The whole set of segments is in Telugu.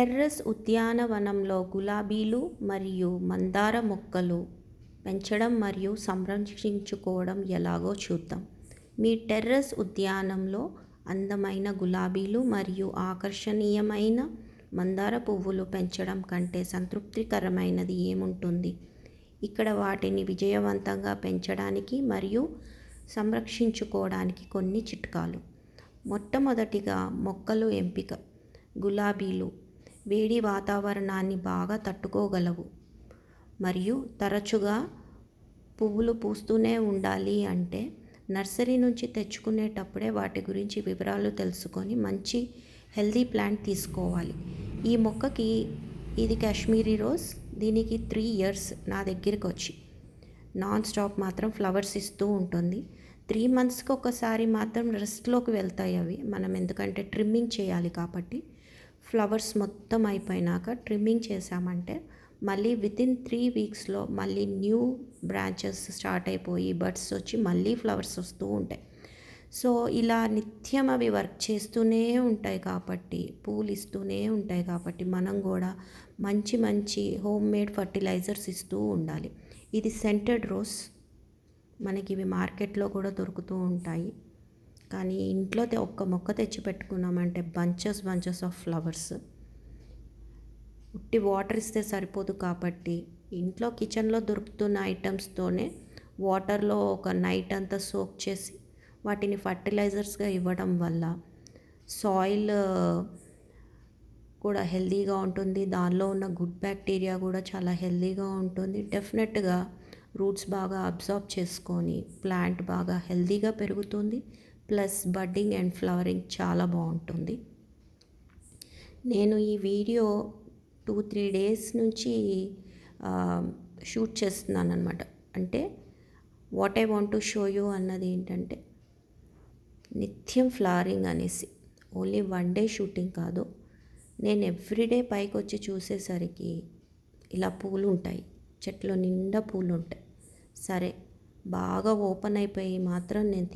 టెర్రస్ ఉద్యానవనంలో గులాబీలు మరియు మందార మొక్కలు పెంచడం మరియు సంరక్షించుకోవడం ఎలాగో చూద్దాం. మీ టెర్రస్ ఉద్యానంలో అందమైన గులాబీలు మరియు ఆకర్షణీయమైన మందార పువ్వులు పెంచడం కంటే సంతృప్తికరమైనది ఏముంటుంది? ఇక్కడ వాటిని విజయవంతంగా పెంచడానికి మరియు సంరక్షించుకోవడానికి కొన్ని చిట్కాలు. మొట్టమొదటిగా మొక్కలు ఎంపిక. గులాబీలు వేడి వాతావరణాన్ని బాగా తట్టుకోగలవు మరియు తరచుగా పువ్వులు పూస్తూనే ఉండాలి అంటే నర్సరీ నుంచి తెచ్చుకునేటప్పుడే వాటి గురించి వివరాలు తెలుసుకొని మంచి హెల్దీ ప్లాంట్ తీసుకోవాలి. ఈ మొక్కకి ఇది కాశ్మీరీ రోజ్. దీనికి 3 years నా దగ్గరికి వచ్చి నాన్ స్టాప్ మాత్రం ఫ్లవర్స్ ఇస్తూ ఉంటుంది. 3 monthsకి ఒకసారి మాత్రం రెస్ట్లోకి వెళ్తాయి అవి. మనం ఎందుకంటే ట్రిమ్మింగ్ చేయాలి కాబట్టి ఫ్లవర్స్ మొత్తం అయిపోయినాక ట్రిమ్మింగ్ చేసామంటే మళ్ళీ వితిన్ 3 weeksలో మళ్ళీ న్యూ బ్రాంచెస్ స్టార్ట్ అయిపోయి బడ్స్ వచ్చి మళ్ళీ ఫ్లవర్స్ వస్తూ ఉంటాయి. సో ఇలా నిత్యం అవి వర్క్ చేస్తూనే ఉంటాయి కాబట్టి పూలు ఇస్తూనే ఉంటాయి కాబట్టి మనం కూడా మంచి మంచి హోమ్ మేడ్ ఫర్టిలైజర్స్ ఇస్తూ ఉండాలి. ఇది సెంటెడ్ రోజ్. మనకి ఇవి మార్కెట్లో కూడా దొరుకుతూ ఉంటాయి. కానీ ఇంట్లో ఒక్క మొక్క తెచ్చి పెట్టుకున్నామంటే బంచెస్ ఆఫ్ ఫ్లవర్స్. ఉట్టి వాటర్ ఇస్తే సరిపోదు కాబట్టి ఇంట్లో కిచెన్లో దొరుకుతున్న ఐటమ్స్తోనే వాటర్లో ఒక నైట్ అంతా సోక్ చేసి వాటిని ఫర్టిలైజర్స్గా ఇవ్వడం వల్ల సాయిల్ కూడా హెల్తీగా ఉంటుంది. దానిలో ఉన్న గుడ్ బ్యాక్టీరియా కూడా చాలా హెల్తీగా ఉంటుంది. డెఫినెట్గా రూట్స్ బాగా అబ్జార్బ్ చేసుకొని ప్లాంట్ బాగా హెల్తీగా పెరుగుతుంది. ప్లస్ బడ్డింగ్ అండ్ ఫ్లవరింగ్ చాలా బాగుంటుంది. నేను ఈ వీడియో 2-3 days నుంచి షూట్ చేస్తున్నాను అనమాట. అంటే what I want to show you అన్నది ఏంటంటే నిత్యం ఫ్లవరింగ్ అనేసి ఓన్లీ 1 day షూటింగ్ కాదు. నేను ఎవ్రీడే పైకి వచ్చి చూసేసరికి ఇలా పూలు ఉంటాయి, చెట్లు నిండా పూలు ఉంటాయి. సరే బాగా ఓపెన్ అయిపోయి మాత్రం నేను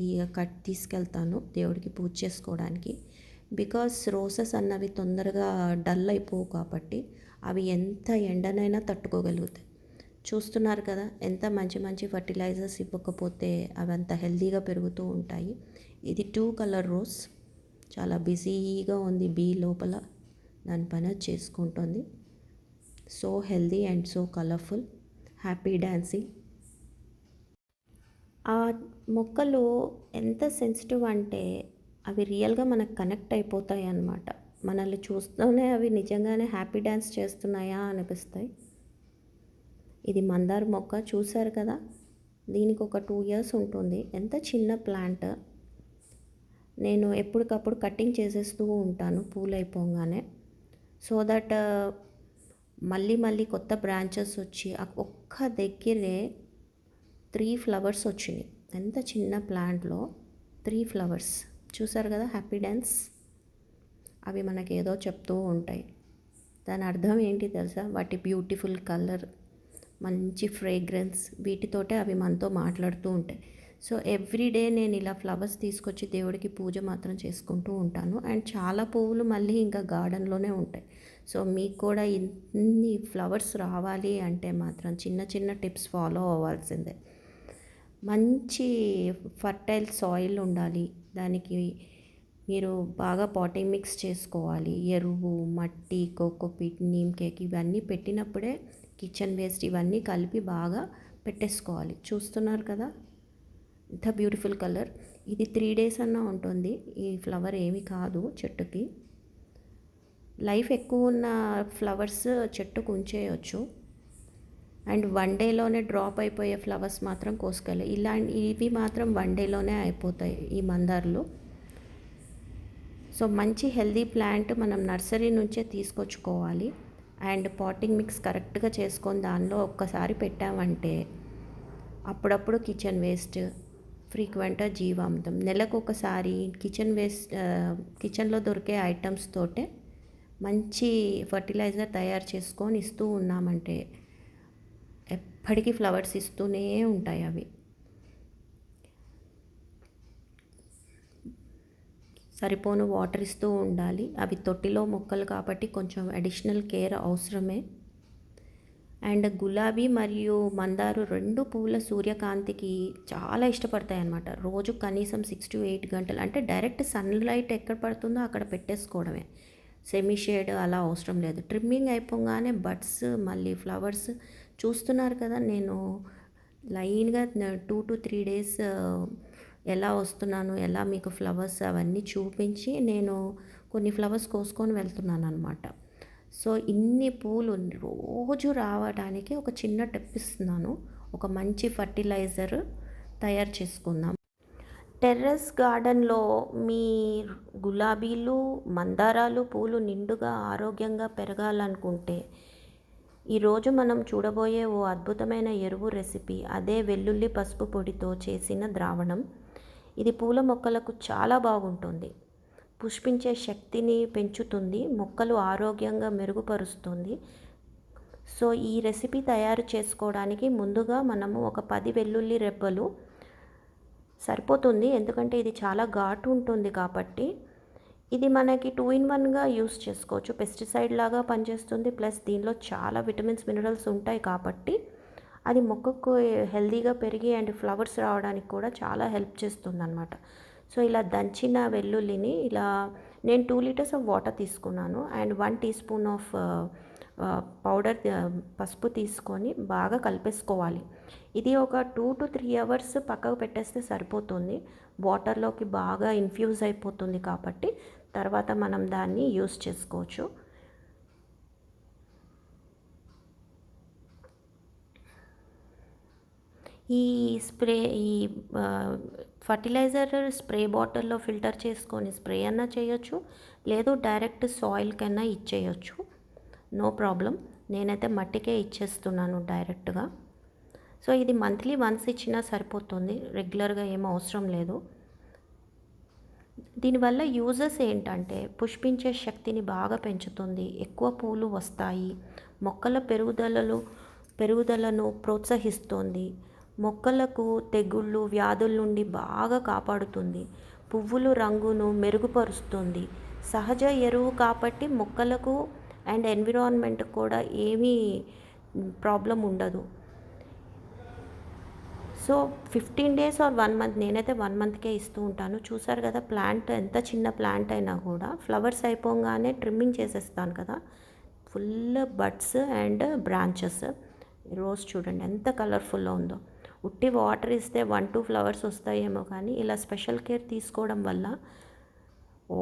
తీసుకెళ్తాను దేవుడికి పూజ చేసుకోవడానికి. బికాస్ రోసెస్ అన్నవి తొందరగా డల్ అయిపోవు కాబట్టి అవి ఎంత ఎండనైనా తట్టుకోగలుగుతాయి. చూస్తున్నారు కదా ఎంత మంచి మంచి ఫర్టిలైజర్స్ ఇవ్వకపోతే అవి అంత హెల్తీగా పెరుగుతూ ఉంటాయి. ఇది 2 color రోజ్. చాలా బిజీగా ఉంది బీ లోపల, దాని పని చేసుకుంటుంది. So healthy and so colourful, happy dancing. ఆ మొక్కలు ఎంత సెన్సిటివ్ అంటే అవి రియల్గా మనకు కనెక్ట్ అయిపోతాయి అన్నమాట. మనల్ని చూస్తూనే అవి నిజంగానే హ్యాపీ డ్యాన్స్ చేస్తున్నాయా అనిపిస్తాయి. ఇది మందార మొక్క చూసారు కదా, దీనికి ఒక 2 years ఉంటుంది. ఎంత చిన్న ప్లాంట్. నేను ఎప్పటికప్పుడు కటింగ్ చేసేస్తూ ఉంటాను పూలు అయిపోగానే. సో దట్ మళ్ళీ కొత్త బ్రాంచెస్ వచ్చి ఒక్క దగ్గరే 3 flowers వచ్చినాయి. ఎంత చిన్న ప్లాంట్లో 3 flowers చూసారు కదా, హ్యాపీ డ్యాన్స్. అవి మనకి ఏదో చెప్తూ ఉంటాయి. దాని అర్థం ఏంటి తెలుసా? వాటి బ్యూటిఫుల్ కలర్, మంచి ఫ్రేగ్రెన్స్, వీటితోటే అవి మనతో మాట్లాడుతూ ఉంటాయి. సో ఎవ్రీడే నేను ఇలా ఫ్లవర్స్ తీసుకొచ్చి దేవుడికి పూజ మాత్రం చేసుకుంటూ ఉంటాను. అండ్ చాలా పువ్వులు మళ్ళీ ఇంకా గార్డెన్లోనే ఉంటాయి. సో మీకు కూడా ఇన్ని ఫ్లవర్స్ రావాలి అంటే మాత్రం చిన్న చిన్న టిప్స్ ఫాలో అవ్వాల్సిందే. మంచి ఫర్టైల్ సాయిల్ ఉండాలి. దానికి మీరు బాగా పాటింగ్ మిక్స్ చేసుకోవాలి. ఎరువు, మట్టి, కోకోపీట్, నీమ్ కేక్ ఇవన్నీ పెట్టినప్పుడే కిచెన్ వేస్ట్ ఇవన్నీ కలిపి బాగా పెట్టేసుకోవాలి. చూస్తున్నారు కదా ఇంత బ్యూటిఫుల్ కలర్. ఇది 3 days అన్నా ఉంటుంది. ఈ ఫ్లవర్ ఏమి కాదు చెట్టుకి. లైఫ్ ఎక్కువ ఉన్న ఫ్లవర్స్ చెట్టుకు ఉంచేయచ్చు. అండ్ 1 dayలోనే డ్రాప్ అయిపోయే ఫ్లవర్స్ మాత్రం కోసుకెళ్ళి ఇవి మాత్రం 1 dayలోనే అయిపోతాయి ఈ మందార్లు. సో మంచి హెల్దీ ప్లాంట్ మనం నర్సరీ నుంచే తీసుకొచ్చుకోవాలి. అండ్ పాటింగ్ మిక్స్ కరెక్ట్గా చేసుకొని దానిలో ఒక్కసారి పెట్టామంటే అప్పుడప్పుడు కిచెన్ వేస్ట్, ఫ్రీక్వెంట్గా జీవామృతం, నెలకు ఒకసారి కిచెన్లో దొరికే ఐటమ్స్ తోటే మంచి ఫర్టిలైజర్ తయారు చేసుకొని ఇస్తూ ఉన్నామంటే ఎప్పటికీ ఫ్లవర్స్ ఇస్తూనే ఉంటాయి అవి. సరిపోను వాటర్ ఇస్తూ ఉండాలి. అవి తొట్టిలో మొక్కలు కాబట్టి కొంచెం అడిషనల్ కేర్ అవసరమే. అండ్ గులాబీ మరియు మందారు 2 పూల సూర్యకాంతికి చాలా ఇష్టపడతాయన్నమాట. రోజు కనీసం 6-8 గంటలు అంటే డైరెక్ట్ సన్‌లైట్ ఎక్కడ పడుతుందో అక్కడ పెట్టేసుకోవడమే. సెమీ షేడ్ అలా అవసరం లేదు. ట్రిమ్మింగ్ అయిపోగానే బడ్స్ మళ్ళీ ఫ్లవర్స్ చూస్తున్నారు కదా! నేను లైన్‌గా 2-3 డేస్ ఎలా వస్తున్నాను, ఎలా మీకు ఫ్లవర్స్ అవన్నీ చూపించి నేను కొన్ని ఫ్లవర్స్ కోసుకొని వెళ్తున్నాననమాట. సో, ఇన్ని పూలు రోజు రావడానికి ఒక చిన్న టిప్ ఇస్తున్నాను. ఒక మంచి ఫర్టిలైజర్ తయారు చేసుకుందాం. టెర్రస్ గార్డెన్‌లో మీ గులాబీలు, మందారాలు పూలు నిండుగా ఆరోగ్యంగా పెరగాలనుకుంటే, ఈరోజు మనం చూడబోయే ఓ అద్భుతమైన ఎరువు రెసిపీ అదే వెల్లుల్లి పసుపు పొడితో చేసిన ద్రావణం. ఇది పూల మొక్కలకు చాలా బాగుంటుంది. పుష్పించే శక్తిని పెంచుతుంది, మొక్కలు ఆరోగ్యంగా మెరుగుపరుస్తుంది. సో ఈ రెసిపీ తయారు చేసుకోవడానికి ముందుగా మనము ఒక 10 వెల్లుల్లి రెబ్బలు సరిపోతుంది, ఎందుకంటే ఇది చాలా ఘాటు ఉంటుంది కాబట్టి. ఇది మనకి 2 ఇన్ 1గా యూస్ చేసుకోవచ్చు. పెస్టిసైడ్ లాగా పనిచేస్తుంది, ప్లస్ దీనిలో చాలా విటమిన్స్ మినరల్స్ ఉంటాయి కాబట్టి అది మొక్కకు హెల్తీగా పెరిగి అండ్ ఫ్లవర్స్ రావడానికి కూడా చాలా హెల్ప్ చేస్తుందన్నమాట. సో ఇలా దంచిన వెల్లుల్లిని ఇలా నేను 2 లీటర్స్ ఆఫ్ వాటర్ తీసుకున్నాను and 1 teaspoon of powder పసుపు తీసుకొని బాగా కలిపేసుకోవాలి. ఇది ఒక 2-3 అవర్స్ పక్కకు పెట్టేస్తే సరిపోతుంది. వాటర్లోకి బాగా ఇన్ఫ్యూజ్ అయిపోతుంది కాబట్టి తర్వాత మనం దాన్ని యూస్ చేసుకోవచ్చు. ఈ స్ప్రే ఈ ఫర్టిలైజర్ స్ప్రే బాటిల్లో ఫిల్టర్ చేసుకొని స్ప్రే అన్నా చేయొచ్చు, లేదు డైరెక్ట్ సాయిల్ కన్నా ఇచ్చేయచ్చు, నో ప్రాబ్లం. నేనైతే మట్టికే ఇచ్చేస్తున్నాను డైరెక్ట్గా. సో ఇది మంత్లీ వన్స్ ఇచ్చినా సరిపోతుంది, రెగ్యులర్గా ఏం అవసరం లేదు. దీనివల్ల యూజెస్ ఏంటంటే పుష్పించే శక్తిని బాగా పెంచుతుంది, ఎక్కువ పూలు వస్తాయి, మొక్కల పెరుగుదలను ప్రోత్సహిస్తుంది, మొక్కలకు తెగుళ్ళు వ్యాధుల నుండి బాగా కాపాడుతుంది, పువ్వులు రంగును మెరుగుపరుస్తుంది, సహజ ఎరువు కాబట్టి మొక్కలకు అండ్ ఎన్విరాన్మెంట్ కూడా ఏమీ ప్రాబ్లం ఉండదు. సో 15 డేస్ ఆర్ 1 మంత్, నేనైతే 1 మంత్కే ఇస్తూ ఉంటాను. చూసారు కదా ప్లాంట్ ఎంత చిన్న ప్లాంట్ అయినా కూడా ఫ్లవర్స్ అయిపోగానే ట్రిమ్మింగ్ చేసేస్తాను కదా, full buds and branches. Rose చూడండి ఎంత కలర్ఫుల్గా ఉందో. ఉట్టి వాటర్ ఇస్తే 1-2 ఫ్లవర్స్ వస్తాయేమో, కానీ ఇలా స్పెషల్ కేర్ తీసుకోవడం వల్ల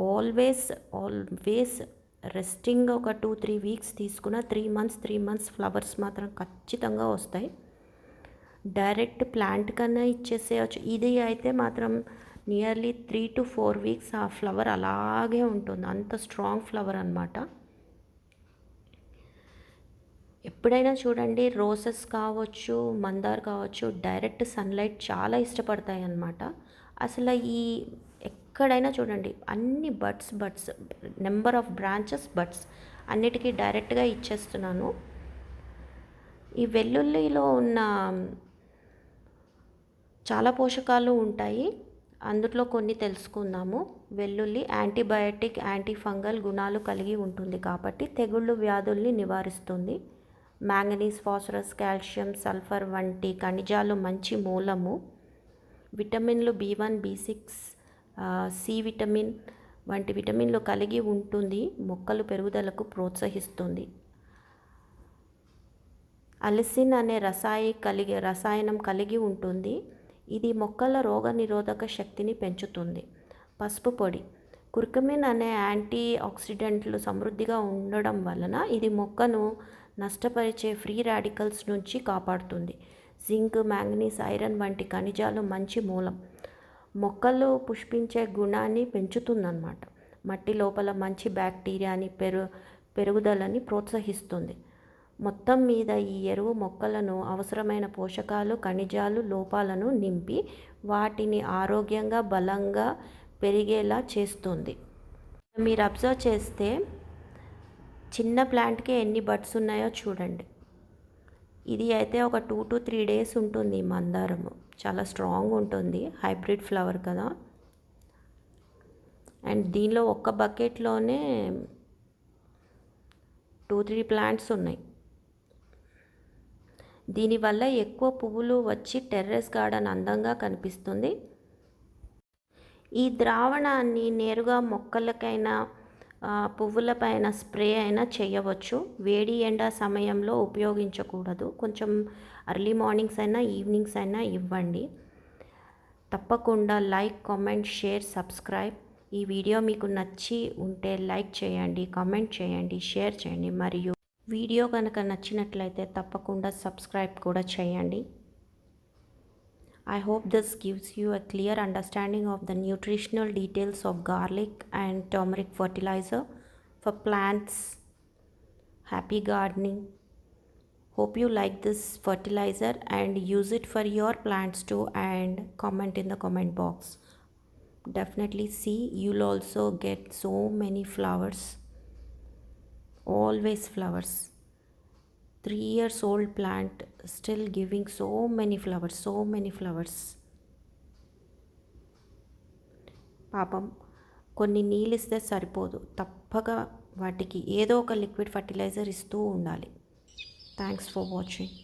ఆల్వేస్ రెస్టింగ్ ఒక 2-3 వీక్స్ తీసుకున్న 3 మంత్స్ ఫ్లవర్స్ మాత్రం ఖచ్చితంగా వస్తాయి. డైరెక్ట్ ప్లాంట్ కన్నా ఇచ్చేసేయచ్చు. ఇది అయితే మాత్రం నియర్లీ 3-4 వీక్స్ ఆ ఫ్లవర్ అలాగే ఉంటుంది, అంత స్ట్రాంగ్ ఫ్లవర్ అనమాట. ఎప్పుడైనా చూడండి రోసెస్ కావచ్చు, మందార్ కావచ్చు, డైరెక్ట్ సన్లైట్ చాలా ఇష్టపడతాయి అన్నమాట. అసలు ఈ ఎక్కడైనా చూడండి అన్ని buds number of branches buds అన్నిటికీ డైరెక్ట్గా ఇచ్చేస్తున్నాను. ఈ వెల్లుల్లిలో ఉన్న చాలా పోషకాలు ఉంటాయి, అందులో కొన్ని తెలుసుకుందాము. వెల్లుల్లి యాంటీబయాటిక్, యాంటీ ఫంగల్ గుణాలు కలిగి ఉంటుంది కాబట్టి తెగుళ్ళు వ్యాధుల్ని నివారిస్తుంది. మ్యాంగనీస్, ఫాస్ఫరస్, కాల్షియం, సల్ఫర్ వంటి ఖనిజాలు మంచి మూలము. విటమిన్లు B1, B6, సి విటమిన్ వంటి విటమిన్లు కలిగి ఉంటుంది, మొక్కలు పెరుగుదలకు ప్రోత్సహిస్తుంది. అలిసిన్ అనే రసాయనం కలిగి ఉంటుంది, ఇది మొక్కల రోగనిరోధక శక్తిని పెంచుతుంది. పసుపు పొడి కుర్కుమిన్ అనే యాంటీ ఆక్సిడెంట్లు సమృద్ధిగా ఉండడం వలన ఇది మొక్కను నష్టపరిచే ఫ్రీ రాడికల్స్ నుంచి కాపాడుతుంది. జింక్, మ్యాంగనీస్, ఐరన్ వంటి ఖనిజాలు మంచి మూలం, మొక్కలు పుష్పించే గుణాన్ని పెంచుతుందన్నమాట. మట్టి లోపల మంచి బ్యాక్టీరియాని పెరుగుదలని ప్రోత్సహిస్తుంది. మొత్తం మీద ఈ ఎరువు మొక్కలను అవసరమైన పోషకాలు, ఖనిజాలు, లోపాలను నింపి వాటిని ఆరోగ్యంగా బలంగా పెరిగేలా చేస్తుంది. మీరు అబ్జర్వ్ చేస్తే చిన్న ప్లాంట్కి ఎన్ని బడ్స్ ఉన్నాయో చూడండి. ఇది అయితే ఒక 2-3 డేస్ ఉంటుంది. మందారము చాలా స్ట్రాంగ్ ఉంటుంది, హైబ్రిడ్ ఫ్లవర్ కదా. అండ్ దీనిలో ఒక్క బకెట్లోనే 2-3 ప్లాంట్స్ ఉన్నాయి. దీనివల్ల ఎక్కువ పువ్వులు వచ్చి టెర్రస్ గార్డెన్ అందంగా కనిపిస్తుంది. ఈ ద్రావణాన్ని నేరుగా మొక్కలకైనా పువ్వులపైన స్ప్రే అయినా చేయవచ్చు. వేడి ఎండ సమయంలో ఉపయోగించకూడదు. కొంచెం ఎర్లీ మార్నింగ్స్ అయినా ఈవినింగ్స్ అయినా ఇవ్వండి. తప్పకుండా లైక్, కామెంట్, షేర్, సబ్స్క్రైబ్. ఈ వీడియో మీకు నచ్చి ఉంటే లైక్ చేయండి, కామెంట్ చేయండి, షేర్ చేయండి. మరియు వీడియో కనుక నచ్చినట్లయితే తప్పకుండా సబ్స్క్రైబ్ కూడా చేయండి. I hope this gives you a clear understanding of the nutritional details of garlic and turmeric fertilizer for plants. Happy gardening. Hope you like this fertilizer and use it for your plants too, and comment in the comment box. Definitely see, you'll also get so many flowers. Always flowers. 3 years old plant still giving so many flowers. పాపం కొన్ని నీళ్ళు ఇస్తే సరిపోదు, తప్పక వాటికి ఏదో ఒక లిక్విడ్ ఫర్టిలైజర్ ఇస్తూ ఉండాలి. Thanks for watching.